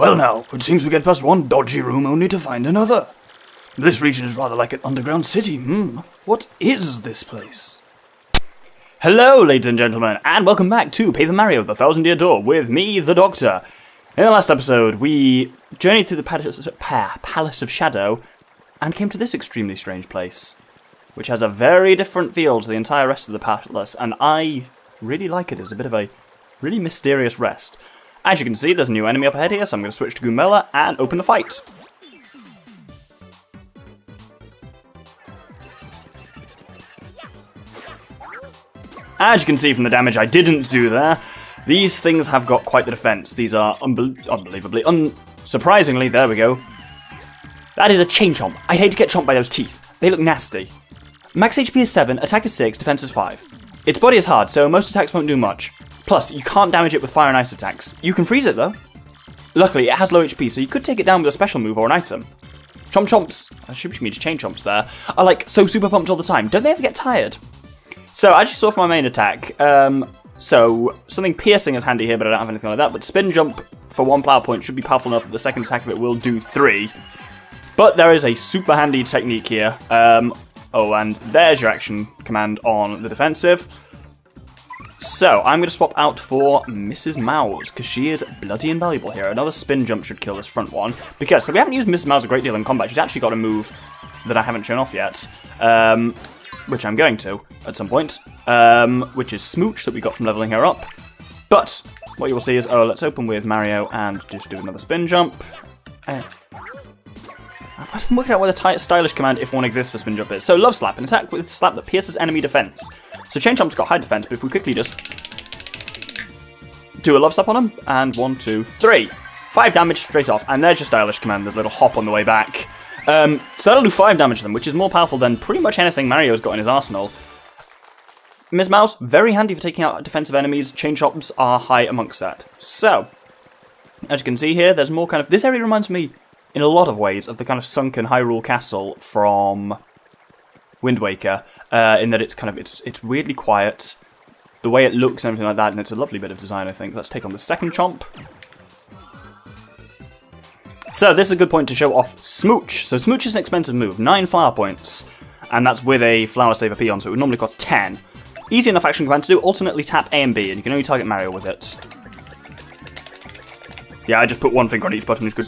Well now, it seems we get past one dodgy room only to find another. This region is rather like an underground city. What is this place? Hello, ladies and gentlemen, and welcome back to Paper Mario: The Thousand Year Door with me, the Doctor. In the last episode, we journeyed through the Palace of Shadow and came to this extremely strange place, which has a very different feel to the entire rest of the palace, and I really like it as a bit of a really mysterious rest. As you can see, there's a new enemy up ahead here, so I'm going to switch to Goombas and open the fight. As you can see from the damage I didn't do there, these things have got quite the defense. These are surprisingly, there we go. That is a chain chomp. I'd hate to get chomped by those teeth. They look nasty. Max HP is 7, attack is 6, defense is 5. Its body is hard, so most attacks won't do much. Plus, you can't damage it with fire and ice attacks. You can freeze it though. Luckily, it has low HP, so you could take it down with a special move or an item. Chomp chomps, I should mean chain chomps there, are like so super pumped all the time. Don't they ever get tired? So, I just saw for my main attack, so something piercing is handy here, but I don't have anything like that. But spin jump for 1 power point should be powerful enough that the second attack of it will do 3. But there is a super handy technique here. Oh, and there's your action command on the defensive. So, I'm going to swap out for Mrs. Mouse, because she is bloody invaluable here. Another spin jump should kill this front one. Because, so we haven't used Mrs. Mouse a great deal in combat. She's actually got a move that I haven't shown off yet. Which I'm going to, at some point. Which is Smooch, that we got from leveling her up. But, what you will see is, let's open with Mario and just do another spin jump. I've been working out where the stylish command, if one exists for spin jump, is. So, Love Slap, an attack with slap that pierces enemy defense. So, Chain Chomp's got high defense, but if we quickly just do a Love Slap on him, and 1, 2, 3. 5 damage straight off, and there's your stylish command, the little hop on the way back. So that'll do 5 damage to them, which is more powerful than pretty much anything Mario's got in his arsenal. Ms. Mouse, very handy for taking out defensive enemies. Chain Chomps are high amongst that. So, as you can see here, there's more kind of... This area reminds me, in a lot of ways, of the kind of sunken Hyrule Castle from Wind Waker, in that it's kind of, it's weirdly quiet, the way it looks and everything like that, and it's a lovely bit of design, I think. Let's take on the second Chomp. So, this is a good point to show off Smooch. So, Smooch is an expensive move, 9 fire points, and that's with a Flower Saver P on, so it would normally cost 10. Easy enough action command to do, alternately tap A and B, and you can only target Mario with it. Yeah, I just put one finger on each button, just go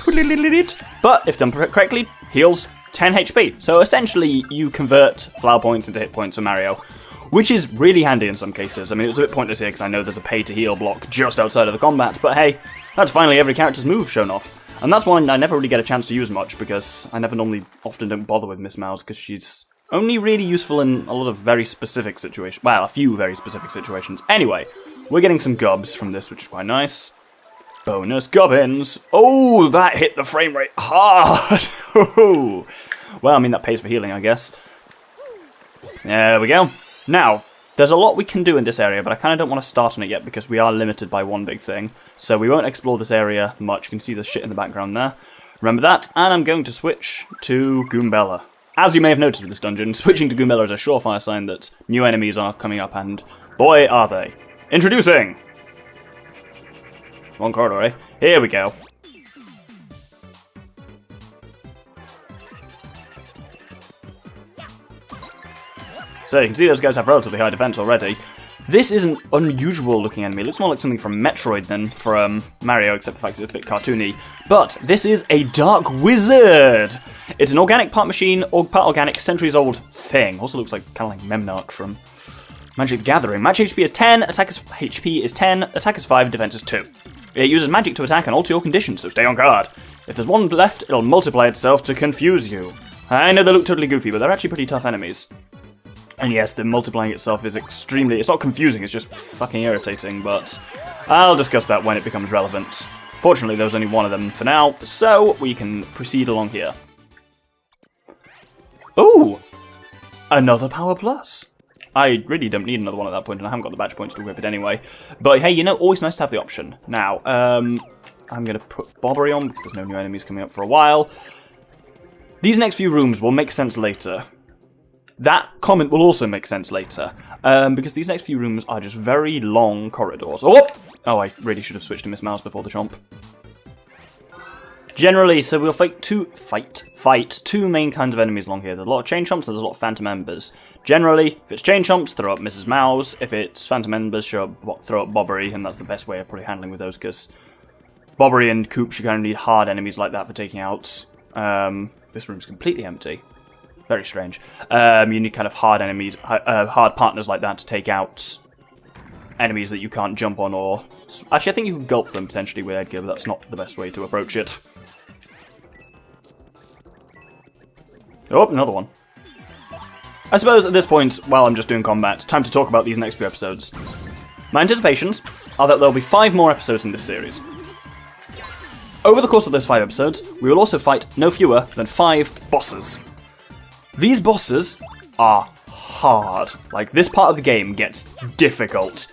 but if done correctly, heals 10 HP. So, essentially, you convert flower points into hit points for Mario, which is really handy in some cases. I mean, it was a bit pointless here because I know there's a pay-to-heal block just outside of the combat, but hey, that's finally every character's move shown off. And that's one I never really get a chance to use much, because I often don't bother with Miss Mouse, because she's only really useful in a lot of very specific situations. Well, a few very specific situations. Anyway, we're getting some gobs from this, which is quite nice. Bonus gubbins! Oh, that hit the frame rate hard! Well, I mean, that pays for healing, I guess. There we go. Now, there's a lot we can do in this area, but I kind of don't want to start on it yet because we are limited by one big thing. So we won't explore this area much. You can see the shit in the background there. Remember that, and I'm going to switch to Goombas. As you may have noticed with this dungeon, switching to Goombas is a surefire sign that new enemies are coming up, and boy are they. Introducing! Wrong corridor, eh? Here we go. So you can see those guys have relatively high defense already. This is an unusual looking enemy. It looks more like something from Metroid than from Mario, except for the fact it's a bit cartoony. But this is a Dark Wizard! It's an organic part machine, part organic, centuries old thing. Also looks like kind of like Memnarch from Magic the Gathering. Match HP is 10, attack is HP is 10, attack is 5, defense is 2. It uses magic to attack and alter your conditions, so stay on guard. If there's one left, it'll multiply itself to confuse you. I know they look totally goofy, but they're actually pretty tough enemies. And yes, the multiplying itself is extremely... It's not confusing, it's just fucking irritating, but I'll discuss that when it becomes relevant. Fortunately, there was only one of them for now, so we can proceed along here. Ooh! Another Power Plus! I really don't need another one at that point, and I haven't got the badge points to equip it anyway. But hey, you know, always nice to have the option. Now, I'm going to put Bobbery on, because there's no new enemies coming up for a while. These next few rooms will make sense later. That comment will also make sense later, because these next few rooms are just very long corridors. Oh, I really should have switched to Miss Mouse before the chomp. Generally, so we'll fight two main kinds of enemies along here. There's a lot of Chain Chomps and there's a lot of Phantom Embers. Generally, if it's Chain Chomps, throw up Mrs. Mouse. If it's Phantom Embers, throw up Bobbery, and that's the best way of probably handling with those, because Bobbery and Koops, you kind of need hard enemies like that for taking out. This room's completely empty. Very strange. You need kind of hard enemies, hard partners like that to take out enemies that you can't jump on or... Actually, I think you can gulp them potentially with Edgar, but that's not the best way to approach it. Oh, another one. I suppose at this point, while I'm just doing combat, time to talk about these next few episodes. My anticipations are that there'll be 5 more episodes in this series. Over the course of those 5 episodes, we will also fight no fewer than 5 bosses. These bosses are hard. Like, this part of the game gets difficult.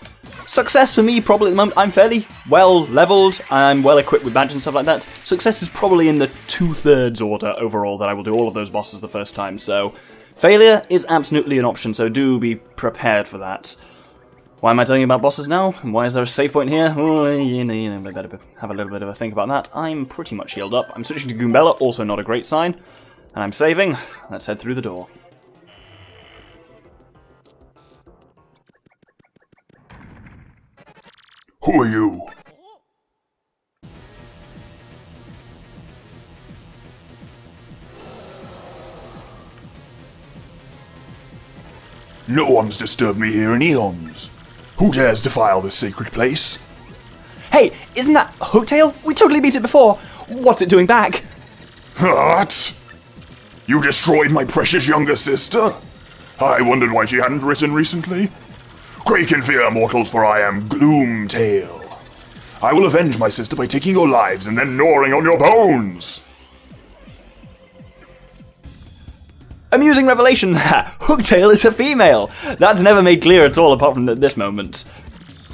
Success for me, probably at the moment, I'm fairly well leveled, I'm well equipped with badges and stuff like that. Success is probably in the 2/3 order overall that I will do all of those bosses the first time, so failure is absolutely an option, so do be prepared for that. Why am I telling you about bosses now? And why is there a save point here? Oh, I better have a little bit of a think about that. I'm pretty much healed up. I'm switching to Goombella, also not a great sign. And I'm saving. Let's head through the door. Who are you? No one's disturbed me here in eons. Who dares defile this sacred place? Hey, isn't that Hooktail? We totally beat it before. What's it doing back? What? You destroyed my precious younger sister? I wondered why she hadn't written recently. Quake in fear, mortals, for I am Gloomtail. I will avenge my sister by taking your lives and then gnawing on your bones. Amusing revelation there. Hooktail is a female. That's never made clear at all apart from this moment.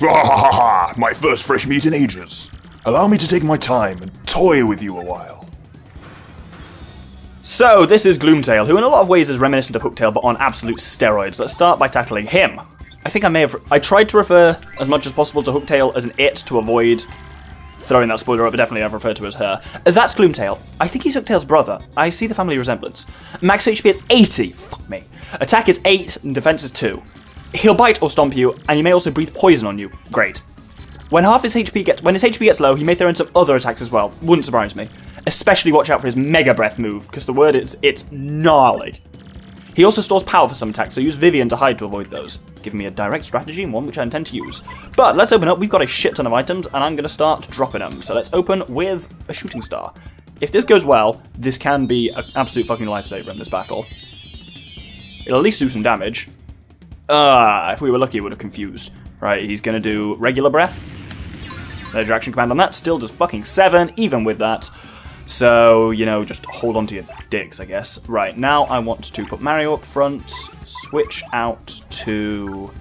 Ha ha ha ha! My first fresh meat in ages. Allow me to take my time and toy with you a while. So, this is Gloomtail, who in a lot of ways is reminiscent of Hooktail, but on absolute steroids. Let's start by tackling him. I think I tried to refer as much as possible to Hooktail as an it to avoid throwing that spoiler up, but definitely I've referred to as her. That's Gloomtail. I think he's Hooktail's brother. I see the family resemblance. Max HP is 80. Fuck me. Attack is 8 and defense is 2. He'll bite or stomp you, and he may also breathe poison on you. Great. When his HP gets low, he may throw in some other attacks as well. Wouldn't surprise me. Especially watch out for his Mega Breath move, because the word is, it's gnarly. He also stores power for some attacks, so use Vivian to hide to avoid those. Giving me a direct strategy and one which I intend to use. But let's open up. We've got a shit ton of items, and I'm going to start dropping them. So let's open with a shooting star. If this goes well, this can be an absolute fucking lifesaver in this battle. It'll at least do some damage. If we were lucky, it would have confused. Right, he's going to do regular breath. There's your action command on that. Still does fucking 7, even with that. So, you know, just hold on to your dicks, I guess. Right, now I want to put Mario up front, switch out to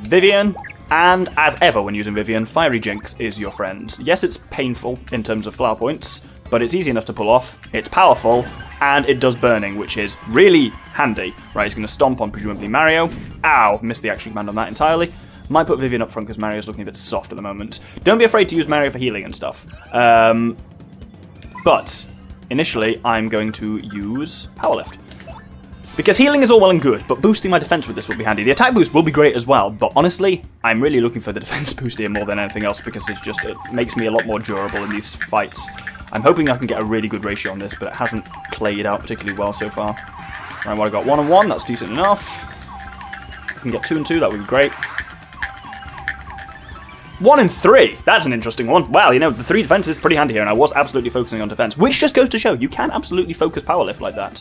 Vivian, and as ever when using Vivian, Fiery Jinx is your friend. Yes, it's painful in terms of flower points, but it's easy enough to pull off, it's powerful, and it does burning, which is really handy. Right, he's going to stomp on presumably Mario. Ow, missed the action command on that entirely. Might put Vivian up front because Mario's looking a bit soft at the moment. Don't be afraid to use Mario for healing and stuff. But initially, I'm going to use Powerlift. Because healing is all well and good, but boosting my defense with this will be handy. The attack boost will be great as well, but honestly, I'm really looking for the defense boost here more than anything else because it makes me a lot more durable in these fights. I'm hoping I can get a really good ratio on this, but it hasn't played out particularly well so far. Right, well, I got 1 and 1, that's decent enough. If I can get 2 and 2, that would be great. 1 and 3. That's an interesting one. Well, you know, the 3 defense is pretty handy here, and I was absolutely focusing on defense, which just goes to show you can absolutely focus Powerlift like that.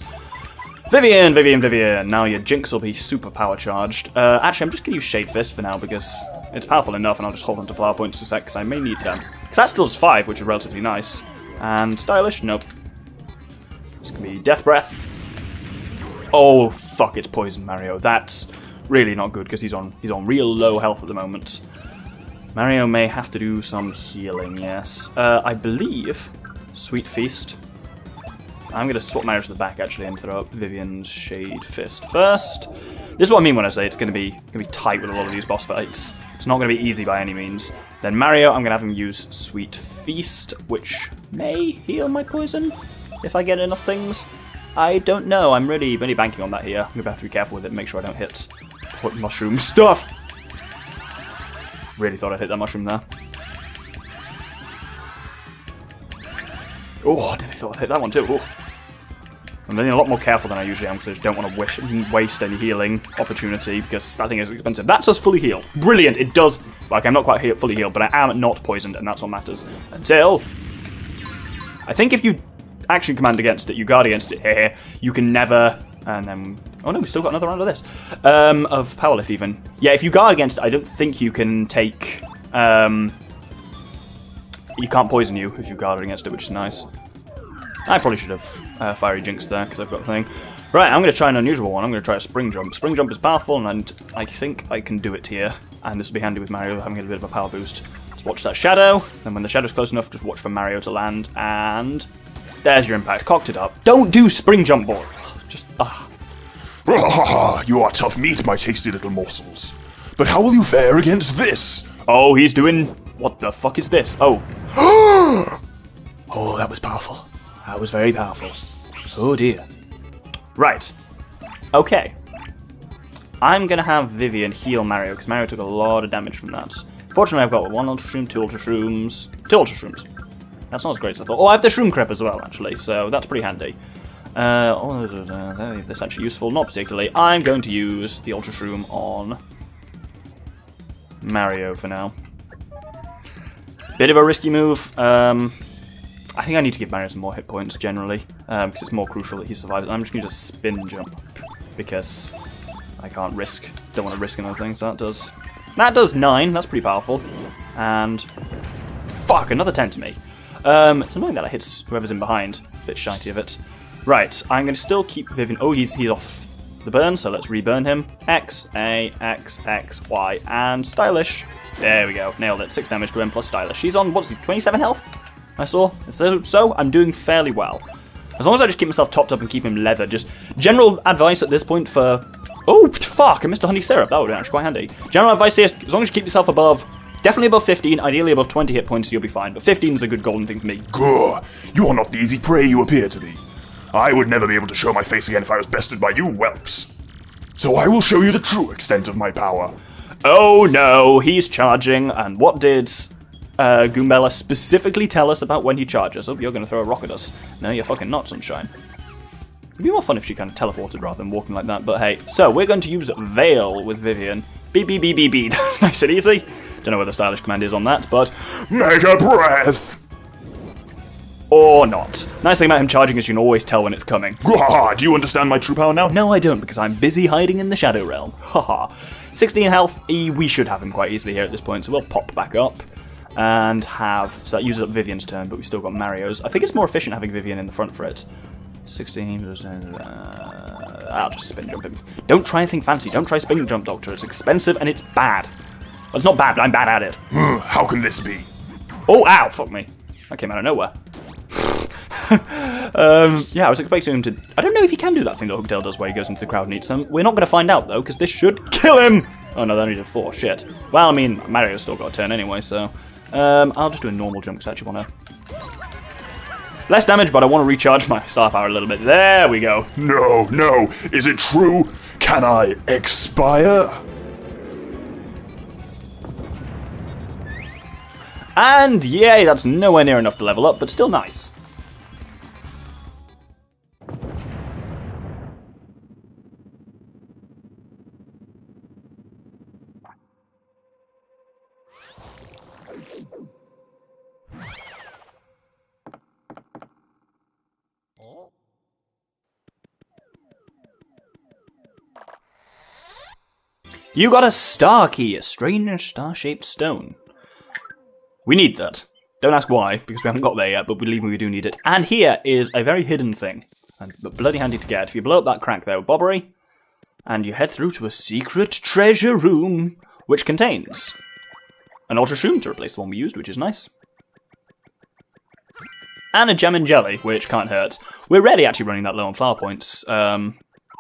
Vivian, Vivian, Vivian. Now your Jinx will be super power charged. Actually, I'm just going to use Shade Fist for now because it's powerful enough, and I'll just hold on to flower points a sec because I may need them. Because that still does 5, which is relatively nice. And stylish? Nope. It's going to be Death Breath. Oh, fuck, it's Poison Mario. That's really not good because he's on real low health at the moment. Mario may have to do some healing, yes. I believe Sweet Feast. I'm going to swap Mario to the back, actually, and throw up Vivian's Shade Fist first. This is what I mean when I say it's going to be tight with a lot of these boss fights. It's not going to be easy by any means. Then Mario, I'm going to have him use Sweet Feast, which may heal my poison if I get enough things. I don't know. I'm really banking on that here. I'm going to have to be careful with it and make sure I don't hit mushroom stuff. Really thought I'd hit that mushroom there. Oh, I nearly thought I'd hit that one too. Oh. I'm being a lot more careful than I usually am because I just don't want to waste any healing opportunity because that thing is expensive. That's us fully healed. Brilliant. It does. Like, I'm not quite fully healed, but I am not poisoned, and that's what matters. Until... I think if you action command against it, you guard against it, you can never... And then... Oh no, we still got another round of this. Of Powerlift even. Yeah, if you guard against it, I don't think you can take... You can't poison you if you guard against it, which is nice. I probably should have Fiery Jinx there, because I've got the thing. Right, I'm going to try an unusual one. I'm going to try a Spring Jump. Spring Jump is powerful, and I think I can do it here. And this will be handy with Mario having a bit of a power boost. Let's watch that shadow. Then when the shadow's close enough, just watch for Mario to land. And there's your impact. Cocked it up. Don't do Spring Jump, boy. Just, You are tough meat, my tasty little morsels. But how will you fare against this? Oh, he's doing... What the fuck is this? Oh. Oh, that was powerful. That was very powerful. Oh dear. Right. Okay. I'm going to have Vivian heal Mario, because Mario took a lot of damage from that. Fortunately, I've got 1 Ultra Shroom, 2 Ultra Shrooms. 2 Ultra Shrooms. That's not as great as I thought. Oh, I have the Shroom Crepe as well, actually, so that's pretty handy. That's actually useful, not particularly. I'm going to use the Ultra Shroom on Mario for now. Bit of a risky move. I think I need to give Mario some more hit points, generally, because it's more crucial that he survives. I'm just going to spin jump, because I can't risk, don't want to risk another thing, so that does 9, that's pretty powerful, and, fuck, another 10 to me. It's annoying that I hit whoever's in behind, a bit shitey of it. Right, I'm going to still keep Vivian, oh, he's off the burn, so let's reburn him. X, A, X, X, Y, and Stylish. There we go, nailed it, 6 damage to him plus Stylish. He's on, what's he, 27 health? I saw. So, I'm doing fairly well. As long as I just keep myself topped up and keep him leather, just general advice at this point for... Oh, fuck, I missed a honey syrup. That would be actually quite handy. General advice here, as long as you keep yourself above, definitely above 15, ideally above 20 hit points, you'll be fine. But 15 is a good golden thing for me. Grr, you are not the easy prey you appear to be. I would never be able to show my face again if I was bested by you whelps. So I will show you the true extent of my power. Oh no, he's charging, and what did... Goombella specifically tell us about when he charges. Oh, you're going to throw a rock at us. No, you're fucking not, Sunshine. It'd be more fun if she kind of teleported rather than walking like that, but hey. So, we're going to use Veil with Vivian. Beep, beep, beep, beep, beep. Nice and easy. Don't know where the stylish command is on that, but... Mega Breath! Or not. Nice thing about him charging is you can always tell when it's coming. Grr, do you understand my true power now? No, I don't, because I'm busy hiding in the Shadow Realm. Haha. 16 health, we should have him quite easily here at this point, so we'll pop back up. And have... So that uses up Vivian's turn, but we've still got Mario's. I think it's more efficient having Vivian in the front for it. 16%... I'll just spin jump him. Don't try anything fancy. Don't try spin jump, Doctor. It's expensive and it's bad. Well, it's not bad, but I'm bad at it. How can this be? Oh, ow! Fuck me. That came out of nowhere. Yeah, I was expecting him to... I don't know if he can do that thing that Hooktail does where he goes into the crowd and eats them. We're not going to find out, though, because this should kill him! Oh, no, they only did 4. Shit. Well, I mean, Mario's still got a turn anyway, so... I'll just do a normal jump because I actually want to... Less damage, but I want to recharge my star power a little bit. There we go. No. Is it true? Can I expire? And yay, that's nowhere near enough to level up, but still nice. You got a star key, a strange star-shaped stone. We need that. Don't ask why, because we haven't got there yet, but believe me, we do need it. And here is a very hidden thing, but bloody handy to get. If you blow up that crack there with Bobbery, and you head through to a secret treasure room, which contains an Ultra Shroom to replace the one we used, which is nice. And a Gem and Jelly, which can't hurt. We're rarely actually running that low on flower points.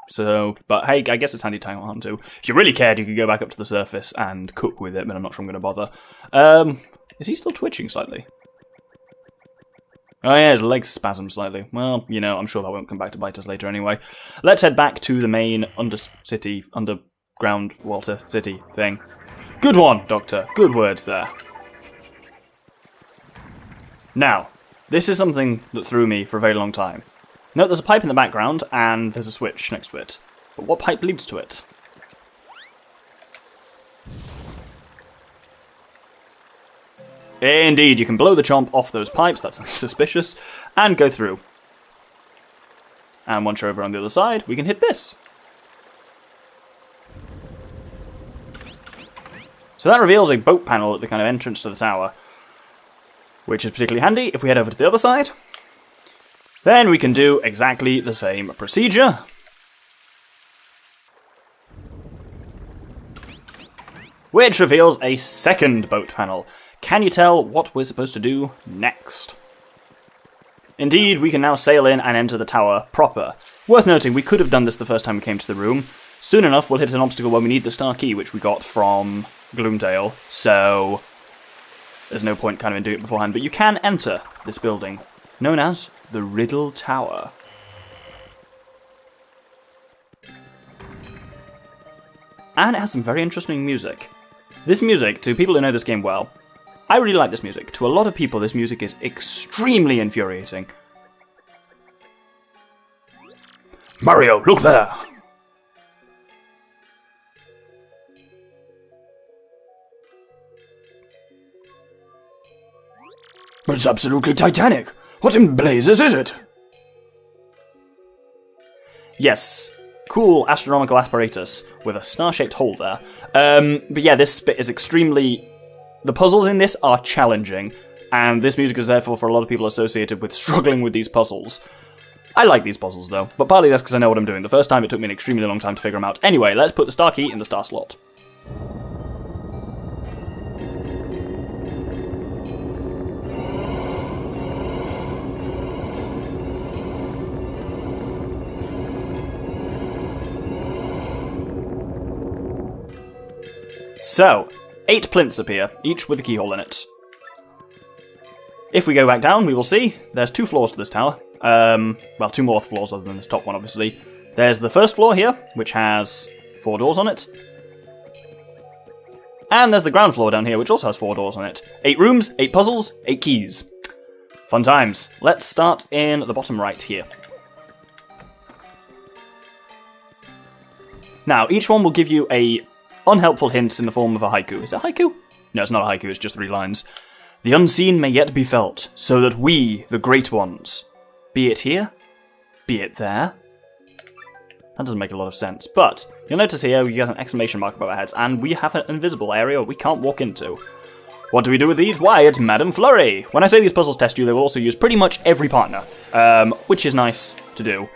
So, but hey, I guess it's handy to hang on to. If you really cared, you could go back up to the surface and cook with it, but I'm not sure I'm going to bother. Is he still twitching slightly? Oh yeah, his legs spasm slightly. Well, you know, I'm sure that won't come back to bite us later anyway. Let's head back to the main underground water city thing. Good one, Doctor. Good words there. Now, this is something that threw me for a very long time. Note there's a pipe in the background, and there's a switch next to it. But what pipe leads to it? Indeed, you can blow the chomp off those pipes, that's suspicious, and go through. And once you're over on the other side, we can hit this. So that reveals a boat panel at the kind of entrance to the tower, which is particularly handy. If we head over to the other side, then we can do exactly the same procedure. Which reveals a second boat panel. Can you tell what we're supposed to do next? Indeed, we can now sail in and enter the tower proper. Worth noting, we could have done this the first time we came to the room. Soon enough, we'll hit an obstacle where we need the star key, which we got from Gloomtail, so there's no point kind of in doing it beforehand. But you can enter this building, known as the Riddle Tower. And it has some very interesting music. This music, to people who know this game well, I really like this music. To a lot of people, this music is extremely infuriating. Mario, look there! It's absolutely titanic! What in blazes is it? Yes. Cool astronomical apparatus with a star-shaped hole there. But yeah, this bit is extremely... The puzzles in this are challenging, and this music is therefore for a lot of people associated with struggling with these puzzles. I like these puzzles though, but partly that's because I know what I'm doing. The first time it took me an extremely long time to figure them out. Anyway, let's put the star key in the star slot. So, 8 plinths appear, each with a keyhole in it. If we go back down, we will see there's 2 floors to this tower. Well, 2 more floors other than this top one, obviously. There's the first floor here, which has 4 doors on it. And there's the ground floor down here, which also has 4 doors on it. 8 rooms, 8 puzzles, 8 keys. Fun times. Let's start in the bottom right here. Now, each one will give you a unhelpful hint in the form of a haiku. Is it a haiku? No, it's not a haiku, it's just 3 lines. The unseen may yet be felt, so that we, the great ones, be it here, be it there. That doesn't make a lot of sense, but you'll notice here we get an exclamation mark above our heads, and we have an invisible area we can't walk into. What do we do with these? Why, it's Madame Flurry! When I say these puzzles test you, they will also use pretty much every partner, which is nice to do.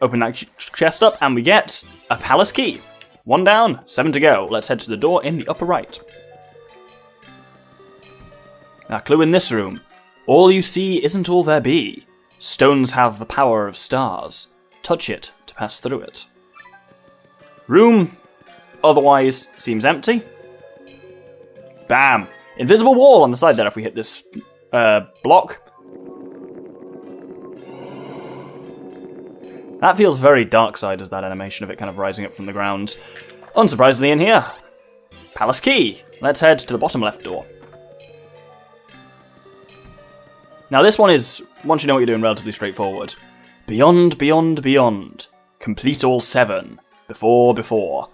Open that chest up, and we get a palace key. 1 down, 7 to go. Let's head to the door in the upper right. Now, clue in this room. All you see isn't all there be. Stones have the power of stars. Touch it to pass through it. Room, otherwise, seems empty. Bam! Invisible wall on the side there if we hit this block. That feels very Darksiders, that animation of it kind of rising up from the ground. Unsurprisingly in here, palace key. Let's head to the bottom left door. Now this one is, once you know what you're doing, relatively straightforward. Beyond, beyond, beyond. Complete all 7. Before, before.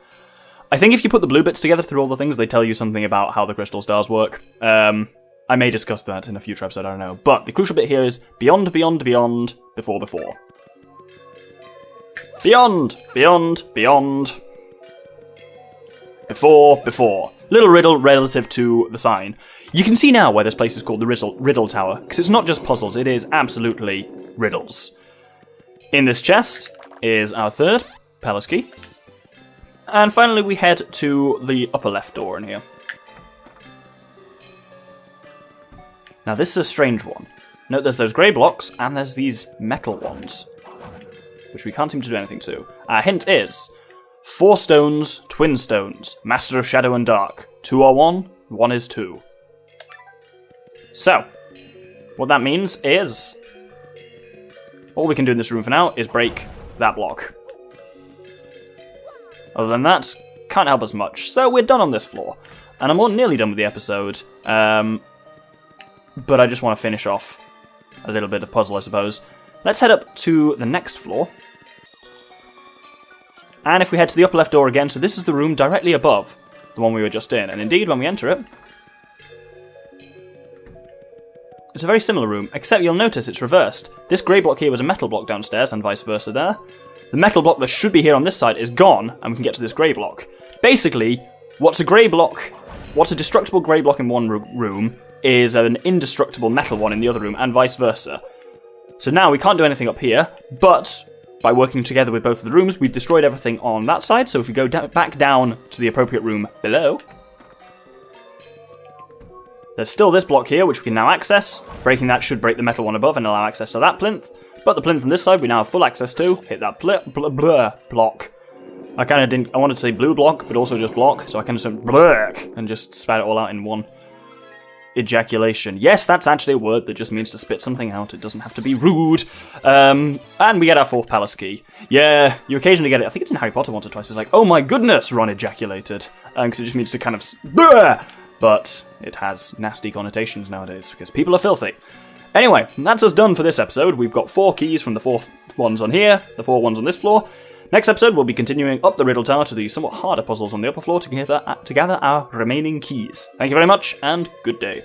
I think if you put the blue bits together through all the things, they tell you something about how the crystal stars work. I may discuss that in a future episode, I don't know. But the crucial bit here is beyond, beyond, beyond, before, before. Beyond, beyond, beyond. Before, before. Little riddle relative to the sign. You can see now why this place is called the Riddle Tower, because it's not just puzzles, it is absolutely riddles. In this chest is our 3rd palace key. And finally we head to the upper left door in here. Now this is a strange one. Note there's those grey blocks, and there's these metal ones. which we can't seem to do anything to. Our hint is 4 stones, twin stones, Master of Shadow and Dark. 2 are 1, 1 is 2. So, what that means is all we can do in this room for now is break that block. Other than that, can't help us much. So we're done on this floor. And I'm nearly done with the episode. But I just want to finish off a little bit of puzzle, I suppose. Let's head up to the next floor. And if we head to the upper left door again, so this is the room directly above the one we were just in. And indeed, when we enter it, it's a very similar room, except you'll notice it's reversed. This grey block here was a metal block downstairs, and vice versa there. The metal block that should be here on this side is gone, and we can get to this grey block. Basically, what's a destructible grey block in one room is an indestructible metal one in the other room, and vice versa. So now we can't do anything up here, but by working together with both of the rooms, we've destroyed everything on that side, so if we go back down to the appropriate room below, there's still this block here, which we can now access. Breaking that should break the metal one above and allow access to that plinth. But the plinth on this side we now have full access to. Hit that block. I wanted to say blue block, but also just block, so I kind of said blurk and just spat it all out in one ejaculation. Yes, that's actually a word that just means to spit something out. It doesn't have to be rude. And we get our 4th palace key. Yeah, you occasionally get it. I think it's in Harry Potter once or twice. It's like, oh my goodness, Ron ejaculated. Because it just means to kind of... But it has nasty connotations nowadays, because people are filthy. Anyway, that's us done for this episode. We've got 4 keys from the 4 ones on here, the 4 ones on this floor. Next episode, we'll be continuing up the Riddle Tower to the somewhat harder puzzles on the upper floor to gather our remaining keys. Thank you very much, and good day.